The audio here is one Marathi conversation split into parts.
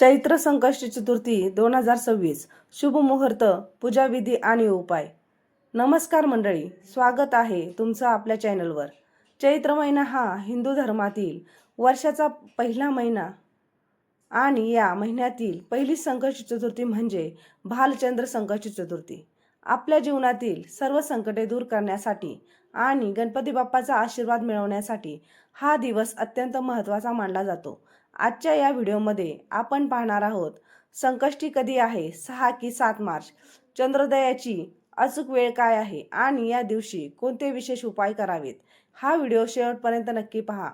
चैत्र संकष्टी चतुर्थी 2026 शुभ मुहूर्त, पूजा विधी आणि उपाय. नमस्कार मंडळी, स्वागत आहे तुमचं आपल्या चॅनलवर. चैत्र महिना हा हिंदू धर्मातील वर्षाचा पहिला महिना आणि या महिन्यातील पहिली संकष्टी चतुर्थी म्हणजे भालचंद्र संकष्टी चतुर्थी. आपल्या जीवनातील सर्व संकटे दूर करण्यासाठी आणि गणपती बाप्पाचा आशीर्वाद मिळवण्यासाठी हा दिवस अत्यंत महत्त्वाचा मानला जातो. आजच्या या व्हिडिओमध्ये आपण पाहणार आहोत संकष्टी कधी आहे, 6 की 7 मार्च, चंद्रोदयाची अचूक वेळ काय आहे आणि या दिवशी कोणते विशेष उपाय करावेत. हा व्हिडिओ शेवटपर्यंत नक्की पहा.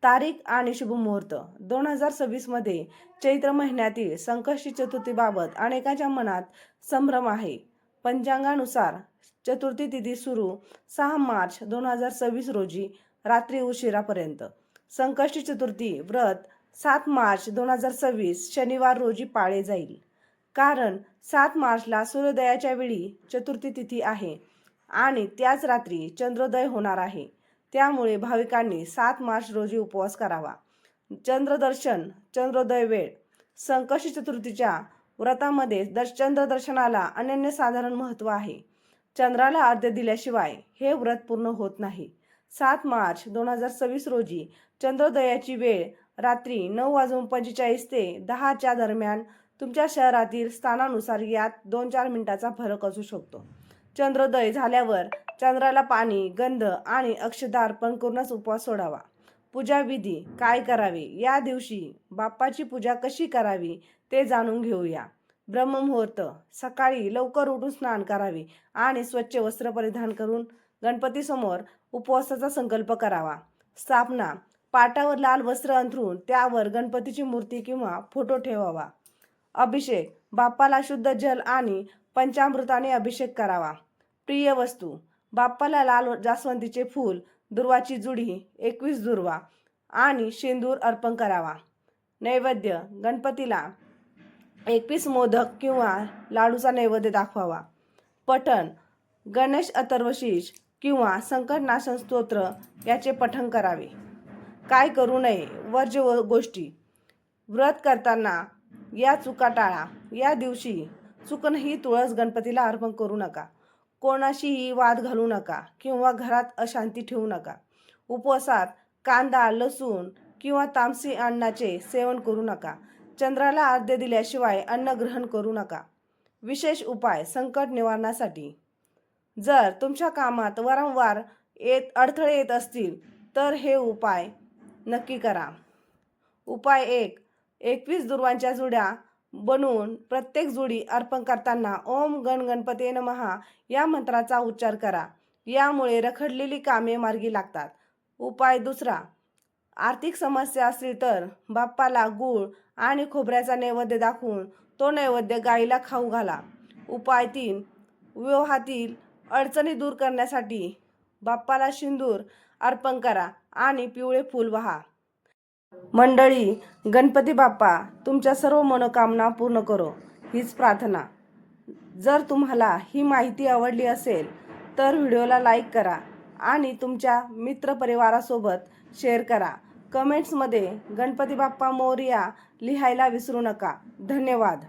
तारीख आणि शुभ मुहूर्त. 2026 मध्ये चैत्र महिन्यातील संकष्टी चतुर्थीबाबत अनेकांच्या मनात संभ्रम आहे. पंचांगानुसार चतुर्थी तिथी सुरू 6 मार्च 2026 रोजी रात्री उशिरापर्यंत. संकष्टी चतुर्थी व्रत 7 मार्च 2026 शनिवार रोजी पाळले जाईल. कारण 7 मार्चला सूर्योदयाच्या वेळी चतुर्थी तिथी आहे आणि त्याच रात्री चंद्रोदय होणार आहे. त्यामुळे भाविकांनी 7 मार्च रोजी उपवास करावा. चंद्रदर्शन, चंद्रोदय वेळ. संकष्टी चतुर्थीच्या व्रतामध्ये चंद्रदर्शनाला अनन्यसाधारण महत्त्व आहे. चंद्राला अर्घ्य दिल्याशिवाय हे व्रत पूर्ण होत नाही. 7 मार्च 2026 रोजी चंद्रोदयाची वेळ रात्री 9:45 ते 10च्या दरम्यान. तुमच्या शहरातील स्थानानुसार यात 2-4 मिनिटाचा फरक असू शकतो. चंद्रोदय झाल्यावर चंद्राला पाणी, गंध आणि अक्षता अर्पण करूनच उपवास सोडावा. पूजा विधी काय करावे, या दिवशी बाप्पाची पूजा कशी करावी ते जाणून घेऊया. ब्रह्ममुहूर्त. सकाळी लवकर उठून स्नान करावे आणि स्वच्छ वस्त्र परिधान करून गणपतीसमोर उपवासाचा संकल्प करावा. स्थापना. पाटावर लाल वस्त्र अंथरून त्यावर गणपतीची मूर्ती किंवा फोटो ठेवावा. अभिषेक. बाप्पाला शुद्ध जल आणि पंचामृताने अभिषेक करावा. प्रिय वस्तू. बाप्पाला लाल जास्वंदीचे फूल, दुर्वाची जुडी, 21 दुर्वा आणि शेंदूर अर्पण करावा. नैवेद्य. गणपतीला 21 मोदक किंवा लाडूचा नैवेद्य दाखवावा. पठण. गणेश अथर्वशीर्ष किंवा संकटनाशन स्तोत्र याचे पठण करावे. काय करू नये, वर्ज्य गोष्टी. व्रत करताना या चुका टाळा. या दिवशी चुकूनही तुळस गणपतीला अर्पण करू नका. कोणाशीही वाद घालू नका किंवा घरात अशांती ठेवू नका. उपवासात कांदा, लसूण किंवा तामसी अन्नाचे सेवन करू नका. चंद्राला अर्घ्य दिल्याशिवाय अन्न ग्रहण करू नका. विशेष उपाय संकट निवारणासाठी. जर तुमच्या कामात वारंवार अडथळे येत असतील तर हे उपाय नक्की करा. उपाय 1. 21 दुर्वांच्या जुड्या बनवून प्रत्येक जुडी अर्पण करताना ओम गण गणपते नमः या मंत्राचा उच्चार करा. यामुळे रखडलेली कामे मार्गी लागतात. उपाय 2. आर्थिक समस्या असतील तर बाप्पाला गूळ आणि खोबऱ्याचा नैवेद्य दाखवून तो नैवेद्य गाईला खाऊ घाला. उपाय 3. विवाहातील अडचणी दूर करण्यासाठी बाप्पाला सिंदूर अर्पण करा आणि पिवळे फूल वाहा. मंडळी, गणपती बाप्पा तुमच्या सर्व मनोकामना पूर्ण करो, हीच प्रार्थना. जर तुम्हाला ही माहिती आवडली असेल तर व्हिडिओला लाईक करा आणि तुमच्या मित्रपरिवारासोबत शेअर करा. कमेंट्समध्ये गणपती बाप्पा मोरया लिहायला विसरू नका. धन्यवाद.